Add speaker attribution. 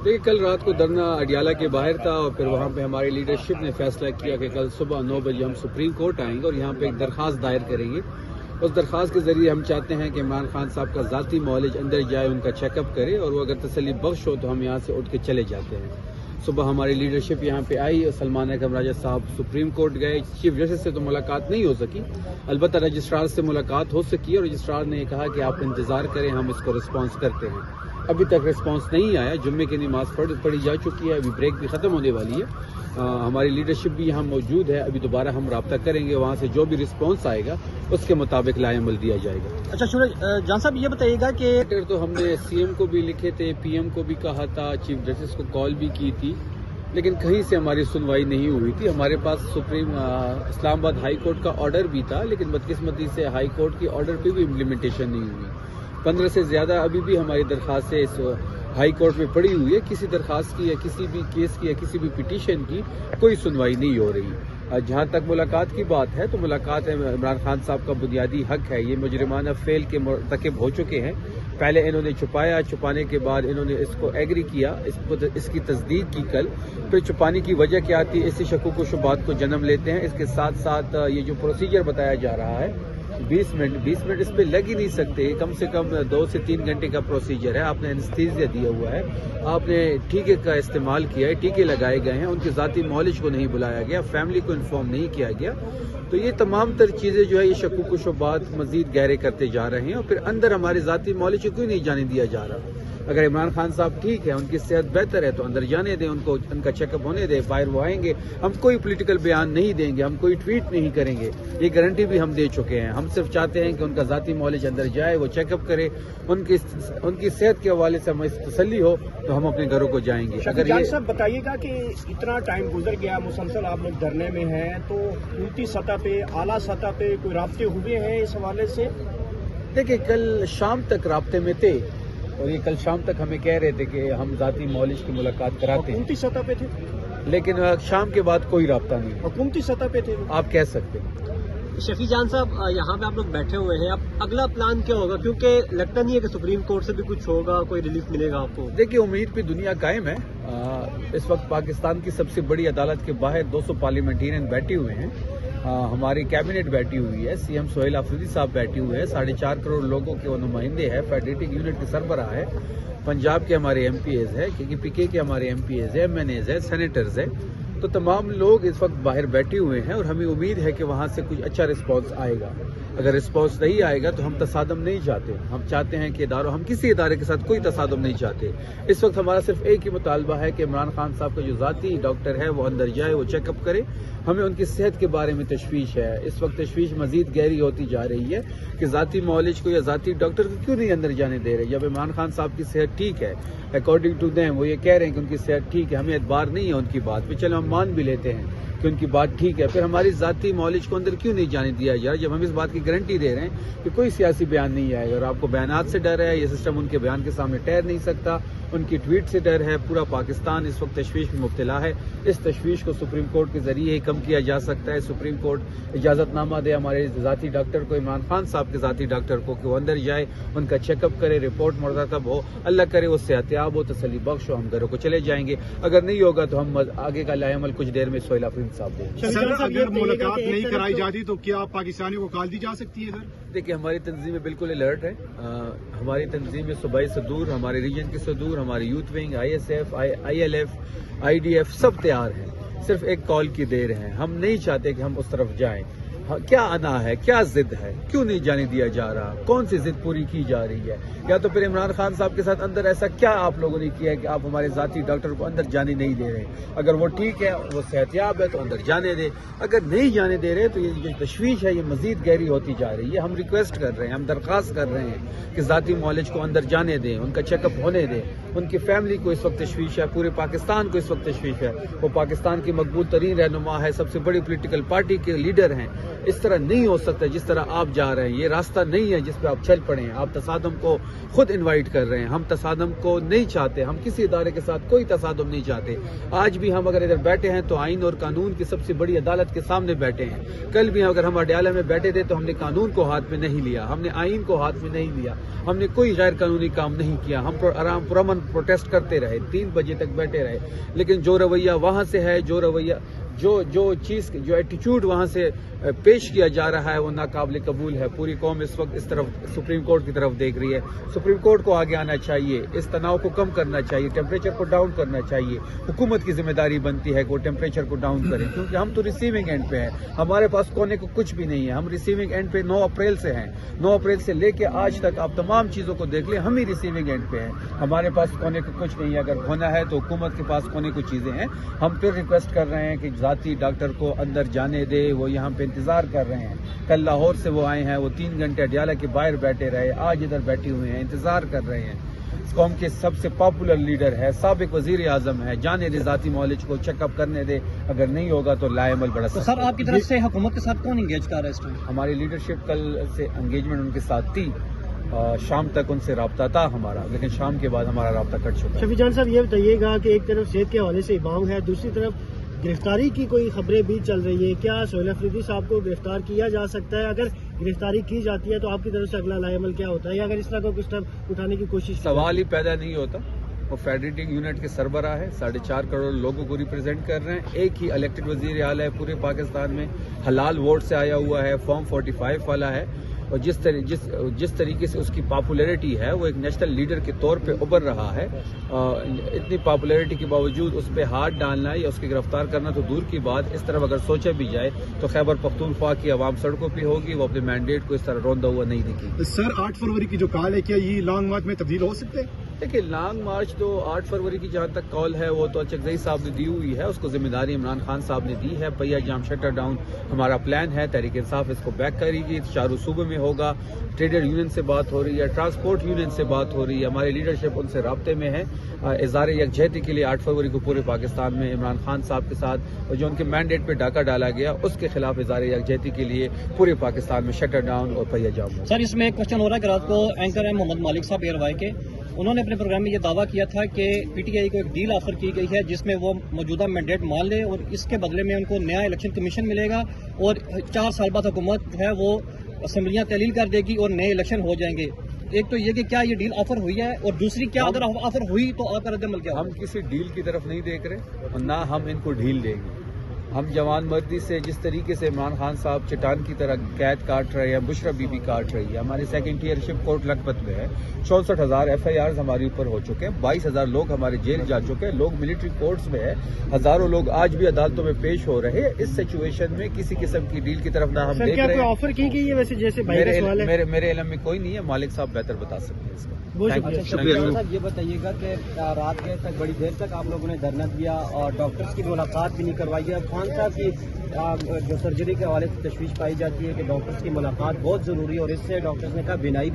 Speaker 1: देखिए, कल रात को धरना अडियाला के बाहर था और फिर वहाँ पे हमारी लीडरशिप ने फैसला किया कि कल सुबह 9 बजे हम सुप्रीम कोर्ट आएंगे और यहाँ पे एक दरख्वास्त दायर करेंगे। उस दरख्वास्त के जरिए हम चाहते हैं कि इमरान खान साहब का ज़ाती मॉलेज अंदर जाए, उनका चेकअप करे और वो अगर तसल्ली बख्श हो तो हम यहाँ से उठ के चले जाते हैं। सुबह हमारी लीडरशिप यहाँ पे आई और सलमान अकरम राजा साहब सुप्रीम कोर्ट गए। चीफ जस्टिस से तो मुलाकात नहीं हो सकी, अलबत्ता रजिस्ट्रार से मुलाकात हो सकी और रजिस्ट्रार ने कहा कि आप इंतज़ार करें, हम इसको रिस्पॉन्स करते हैं। अभी तक रिस्पांस नहीं आया। जुम्मे की नमाज पढ़ी जा चुकी है, अभी ब्रेक भी ख़त्म होने वाली है। हमारी लीडरशिप भी यहाँ मौजूद है। अभी दोबारा हम रब्ता करेंगे, वहाँ से जो भी रिस्पांस आएगा उसके मुताबिक लाएअमल दिया जाएगा।
Speaker 2: अच्छा सूरज जान साहब, ये बताइएगा कि
Speaker 1: लेटर तो हमने सीएम को भी लिखे थे, पीएम को भी कहा था, चीफ जस्टिस को कॉल भी की थी, लेकिन कहीं से हमारी सुनवाई नहीं हुई थी। हमारे पास सुप्रीम इस्लामाबाद हाई कोर्ट का ऑर्डर भी था, लेकिन बदकिस्मती से हाई कोर्ट की ऑर्डर पे भी इम्प्लीमेंटेशन नहीं हुई। 15 से ज़्यादा अभी भी हमारी दरख्वास्तें इस हाई कोर्ट में पड़ी हुई है। किसी दरख्वास्त की या किसी भी केस की या किसी भी पिटीशन की कोई सुनवाई नहीं हो रही। जहाँ तक मुलाकात की बात है तो मुलाकात इमरान खान साहब का बुनियादी हक है। ये मुजरिमाना फेल के मुर्तकिब हो चुके हैं। पहले इन्होंने छुपाया, छुपाने के बाद इन्होंने इसको एग्री किया, इसकी तस्दीक की कल, फिर छुपाने की वजह क्या थी, इसी शकुक व शुबात को जन्म लेते हैं। इसके साथ साथ ये जो प्रोसीजर बताया जा रहा है 20 मिनट इस पे लग ही नहीं सकते। कम से कम 2 से 3 घंटे का प्रोसीजर है। आपने एनेस्थीसिया दिया हुआ है, आपने टीके का इस्तेमाल किया है, टीके लगाए गए हैं, उनके ज़ाती मॉलेज को नहीं बुलाया गया, फैमिली को इन्फॉर्म नहीं किया गया। तो ये तमाम तर चीज़ें जो है ये शकुक व शुबात मजीद गहरे करते जा रहे हैं और फिर अंदर हमारे ज़ाती मॉलेज को क्यों नहीं जाने दिया जा रहा। अगर इमरान खान साहब ठीक है, उनकी सेहत बेहतर है तो अंदर जाने दें, उनको उनका चेकअप होने दें, बाहर वो आएंगे। हम कोई पॉलिटिकल बयान नहीं देंगे, हम कोई ट्वीट नहीं करेंगे, ये गारंटी भी हम दे चुके हैं। हम सिर्फ चाहते हैं कि उनका ज़ाती मॉलेज अंदर जाए, वो चेकअप करे, उनकी सेहत के हवाले से हमें तसल्ली हो तो हम अपने घरों को जाएंगे।
Speaker 2: अगर ये सब बताइएगा कि इतना टाइम गुजर गया, मुसलसल आप लोग धरने में हैं, तो ऊंची सतह पे, आला सतह पे कोई राब्ते हुए हैं इस हवाले से?
Speaker 1: देखिए, कल शाम तक राब्ते में थे और ये कल शाम तक हमें कह रहे थे कि हम ज़ाती मॉलेज की मुलाकात कराते हैं।
Speaker 2: हुकूमती सतह पे थे,
Speaker 1: लेकिन शाम के बाद कोई राब्ता नहीं।
Speaker 2: हुकूमती सतह पे थे,
Speaker 1: आप कह सकते हैं।
Speaker 2: शफी जान साहब, यहाँ पे आप लोग बैठे हुए हैं, अब अगला प्लान क्या होगा? क्योंकि लगता नहीं है कि सुप्रीम कोर्ट से भी कुछ होगा, कोई रिलीफ मिलेगा आपको।
Speaker 1: देखिए, उम्मीद पे दुनिया कायम है। इस वक्त पाकिस्तान की सबसे बड़ी अदालत के बाहर 200 पार्लियामेंटेरियन बैठे हुए हैं। हमारी कैबिनेट बैठी हुई है, सीएम सोहेल अफरीदी साहब बैठे हुए हैं, 4.5 करोड़ लोगों के वो नुमाइंदे हैं, फेडरेटिंग यूनिट के सरबराह है, पंजाब के हमारे एमपीएज है, पीके के हमारे एमपीएज है, एमएनएज है, सेनेटर्स है। तो तमाम लोग इस वक्त बाहर बैठे हुए हैं और हमें उम्मीद है कि वहाँ से कुछ अच्छा रिस्पॉन्स आएगा। अगर रिस्पॉन्स नहीं आएगा तो हम तसादम नहीं चाहते। हम चाहते हैं कि हम किसी इदारे के साथ कोई तसादम नहीं चाहते। इस वक्त हमारा सिर्फ एक ही मुतालबा है कि इमरान खान साहब का जो ज़ाती डॉक्टर है वो अंदर जाए, वो चेकअप करे। हमें उनकी सेहत के बारे में तशवीश है। इस वक्त तशवीश मजीद गहरी होती जा रही है कि ज़ाती मॉलेज को या ज़ाती डॉक्टर को क्यों नहीं अंदर जाने दे रहे। जब इमरान खान साहब की सेहत ठीक है, अकॉर्डिंग टू देम वो ये कह रहे हैं कि उनकी सेहत ठीक है, हमें एतबार नहीं है उनकी बात पे, चलो हम मान भी लेते हैं कि उनकी बात ठीक है, फिर हमारी ज़ाती मॉलेज को अंदर क्यों नहीं जाने दिया जाए जब हम इस बात की गारंटी दे रहे हैं कि कोई सियासी बयान नहीं आएगा। और आपको बयानात से डर है, ये सिस्टम उनके बयान के सामने ठहर नहीं सकता, उनकी ट्वीट से डर है। पूरा पाकिस्तान इस वक्त तशवीश में मुब्तला है। इस तशवीश को सुप्रीम कोर्ट के जरिए ही कम किया जा सकता है। सुप्रीम कोर्ट इजाज़तनामा दे हमारे ज़ाती डॉक्टर को, इमरान खान साहब के ज़ाती डॉक्टर को, कि वो अंदर जाए, उनका चेकअप करे, रिपोर्ट मुरतब हो, अल्लाह करे वो सेहतियाब हो, तसल्ली बख्श हो, हम घरों को चले जाएंगे। अगर नहीं होगा तो हम आगे का लाएअमल कुछ देर में सोहेल अफरीदी साहब देंगे।
Speaker 3: अगर मुलाकात नहीं कराई जाती तो क्या पाकिस्तानियों को कॉल दी जा सकती है? सर
Speaker 1: देखिए, हमारी तंजीमें बिल्कुल अलर्ट है। हमारी तंजीमें सूबाई सदूर, हमारे रीजन के सदूर, हमारी youth wing, ISF, ILF, IDF सब तैयार हैं। सिर्फ एक कॉल की देर है। हम नहीं चाहते कि हम उस तरफ जाएं। क्या आना है, क्या जिद है, क्यों नहीं जाने दिया जा रहा, कौन सी जिद पूरी की जा रही है? या तो फिर इमरान खान साहब के साथ अंदर ऐसा क्या आप लोगों ने किया है कि आप हमारे ज़ाती डॉक्टर को अंदर जाने नहीं दे रहे? अगर वो ठीक है, वो सेहतियाब है तो अंदर जाने दे। अगर नहीं जाने दे रहे तो ये जो तशवीश है ये मजीद गहरी होती जा रही है। हम रिक्वेस्ट कर रहे हैं, हम दरख्वास्त कर रहे हैं कि ज़ाती मॉलेज को अंदर जाने दें, उनका चेकअप होने दें। उनकी फैमिली को इस वक्त तशवीश है, पूरे पाकिस्तान को इस वक्त तशवीश है। वो पाकिस्तान की मकबूल तरीन रहनुमा है, सबसे बड़ी पोलिटिकल पार्टी के लीडर हैं। اس طرح نہیں ہو سکتا جس طرح آپ جا رہے ہیں. یہ راستہ نہیں ہے جس پہ آپ چل پڑے ہیں. آپ تصادم کو خود انوائٹ کر رہے ہیں. ہم تصادم کو نہیں چاہتے. ہم کسی ادارے کے ساتھ کوئی تصادم نہیں چاہتے. آج بھی ہم اگر ادھر بیٹھے ہیں تو آئین اور قانون کی سب سے بڑی عدالت کے سامنے بیٹھے ہیں. کل بھی اگر ہم اڈیالہ میں بیٹھے تھے تو ہم نے قانون کو ہاتھ میں نہیں لیا, ہم نے آئین کو ہاتھ میں نہیں لیا, ہم نے کوئی غیر قانونی کام نہیں کیا. ہم آرام پرامن پروٹیسٹ کرتے رہے, 3 بجے تک بیٹھے رہے. لیکن جو رویہ وہاں سے ہے, جو ایٹیچیوڈ وہاں سے پیش کیا جا رہا ہے وہ ناقابل قبول ہے. پوری قوم اس وقت اس طرف سپریم کورٹ کی طرف دیکھ رہی ہے. سپریم کورٹ کو آگے آنا چاہیے, اس تناؤ کو کم کرنا چاہیے, ٹیمپریچر کو ڈاؤن کرنا چاہیے. حکومت کی ذمہ داری بنتی ہے کہ وہ ٹیمپریچر کو ڈاؤن کرے, کیونکہ ہم تو ریسیونگ اینڈ پہ ہیں. ہمارے پاس کونے کو کچھ بھی نہیں ہے. ہم ریسیونگ اینڈ پہ 9 اپریل سے ہیں. 9 اپریل سے لے کے آج تک آپ تمام چیزوں کو دیکھ لیں, ہم ہی ریسیونگ اینڈ پہ ہیں. ہمارے پاس کونے کو کچھ نہیں ہے. اگر ہونا ہے تو حکومت کے پاس کونے کو چیزیں ہیں. ہم پھر ریکویسٹ کر رہے ہیں کہ ذاتی ڈاکٹر کو اندر جانے دے. وہ یہاں پہ انتظار کر رہے ہیں. کل لاہور سے وہ آئے ہیں, وہ 3 گھنٹے اڈیالہ کے باہر بیٹھے رہے, آج ادھر بیٹھے ہوئے ہیں, انتظار کر رہے ہیں. اس قوم کے سب سے پاپولر لیڈر ہے, سابق وزیر اعظم ہے. جانے دے ذاتی معالج کو, چیک اپ کرنے دے. اگر نہیں ہوگا تو لائے عمل بڑا سخت.
Speaker 4: سر آپ کی طرف سے حکومت کے ساتھ کون انگیج کر رہا ہے اس ٹائم؟
Speaker 1: ہماری لیڈرشپ کل سے انگیجمنٹ ان کے ساتھ تھی. شام تک ان سے رابطہ تھا ہمارا, لیکن شام کے بعد ہمارا رابطہ کٹ چکا.
Speaker 5: شفیع جان صاحب یہ بتائیے گا کہ ایک طرف صحت کے حوالے سے امام ہے, دوسری طرف گرفتاری کی کوئی خبریں بھی چل رہی ہیں. کیا سہیل افریدی صاحب کو گرفتار کیا جا سکتا ہے؟ اگر گرفتاری کی جاتی ہے تو آپ کی طرف سے اگلا لاء عمل کیا ہوتا ہے, یا اگر اس طرح کو کچھ اسٹیپ اٹھانے کی کوشش؟
Speaker 1: سوال ہی پیدا نہیں ہوتا. وہ فیڈریٹنگ یونٹ کے سربراہ ہے, 4.5 کروڑ لوگوں کو ریپرزینٹ کر رہے ہیں. ایک ہی الیکٹڈ وزیر اعلیٰ ہے پورے پاکستان میں, حلال ووٹ سے آیا ہوا ہے, فارم 45 والا ہے. اور جس طریقے سے اس کی پاپولیرٹی ہے, وہ ایک نیشنل لیڈر کے طور پہ ابھر رہا ہے. اتنی پاپولیرٹی کے باوجود اس پہ ہاتھ ڈالنا یا اس کی گرفتار کرنا تو دور کی بات. اس طرف اگر سوچا بھی جائے تو خیبر پختونخوا کی عوام سڑکوں پہ ہوگی, وہ اپنے مینڈیٹ کو اس طرح روندا ہوا نہیں دکھے.
Speaker 3: سر 8 فروری کی جو کال ہے, کیا یہ لانگ مارچ میں تبدیل ہو سکتے ہیں؟
Speaker 1: دیکھیے, لانگ مارچ تو 8 فروری کی جہاں تک کال ہے وہ تو چکزئی صاحب نے دی ہوئی ہے. اس کو ذمہ داری عمران خان صاحب نے دی ہے. پہیا جام شٹر ڈاؤن ہمارا پلان ہے. تحریک انصاف اس کو بیک کرے گی. چاروں صوبے میں ہوگا. ٹریڈر یونین سے بات ہو رہی ہے, ٹرانسپورٹ یونین سے بات ہو رہی ہے. ہماری لیڈرشپ ان سے رابطے میں ہے. اظہار یکجہتی کے لیے 8 فروری کو پورے پاکستان میں عمران خان صاحب کے ساتھ جو ان کے مینڈیٹ پہ ڈاکہ ڈالا گیا, اس کے خلاف اظہار یکجہتی کے لیے پورے پاکستان میں شٹر ڈاؤن اور پہیا جام.
Speaker 4: سر اس میں ایک کوشچن ہو رہا ہے کہ رات کو اینکر ہیں محمد مالک صاحب ایئر وائی کے, انہوں نے اپنے پروگرام میں یہ دعویٰ کیا تھا کہ پی ٹی آئی کو ایک ڈیل آفر کی گئی ہے جس میں وہ موجودہ مینڈیٹ مان لے اور اس کے بدلے میں ان کو نیا الیکشن کمیشن ملے گا اور 4 سال بعد حکومت جو ہے وہ اسمبلیاں تحلیل کر دے گی اور نئے الیکشن ہو جائیں گے. ایک تو یہ کہ کیا یہ ڈیل آفر ہوئی ہے, اور دوسری کیا اگر آفر ہوئی تو آپ کا رد عمل کیا ہوگا؟
Speaker 1: ہم کسی ڈیل کی طرف نہیں دیکھ رہے اور نہ ہم ان کو ڈھیل دیں گے. ہم جوان مردی سے جس طریقے سے عمران خان صاحب چٹان کی طرح قید کاٹ رہے ہیں, بشرا بی بی کاٹ رہی ہے. ہماری سیکنڈ ٹیئر شپ کورٹ لکھپت میں ہے. 64,000 FIRs ہمارے اوپر ہو چکے ہیں. 22,000 لوگ ہمارے جیل جا چکے ہیں. لوگ ملٹری کورٹس میں ہیں. ہزاروں لوگ آج بھی عدالتوں میں پیش ہو رہے ہیں. اس سچویشن میں کسی قسم کی ڈیل کی طرف نہ ہم دیکھ رہے ہیں.
Speaker 5: آفر کی گئی ہے ویسے جیسے
Speaker 1: میرے علم میں کوئی نہیں ہے. مالک صاحب بہتر بتا سکتے ہیں اس کا.
Speaker 4: صاحب یہ بتائیے گا کہ رات کے تک بڑی دیر تک آپ لوگوں نے دھرنا دیا اور ڈاکٹرز کی ملاقات بھی نہیں کروائی ہے. خان صاحب کی جو سرجری کے حوالے سے تشویش پائی جاتی ہے کہ ڈاکٹرز کی ملاقات بہت ضروری ہے, اور اس سے ڈاکٹرز نے کہا بینائی بھی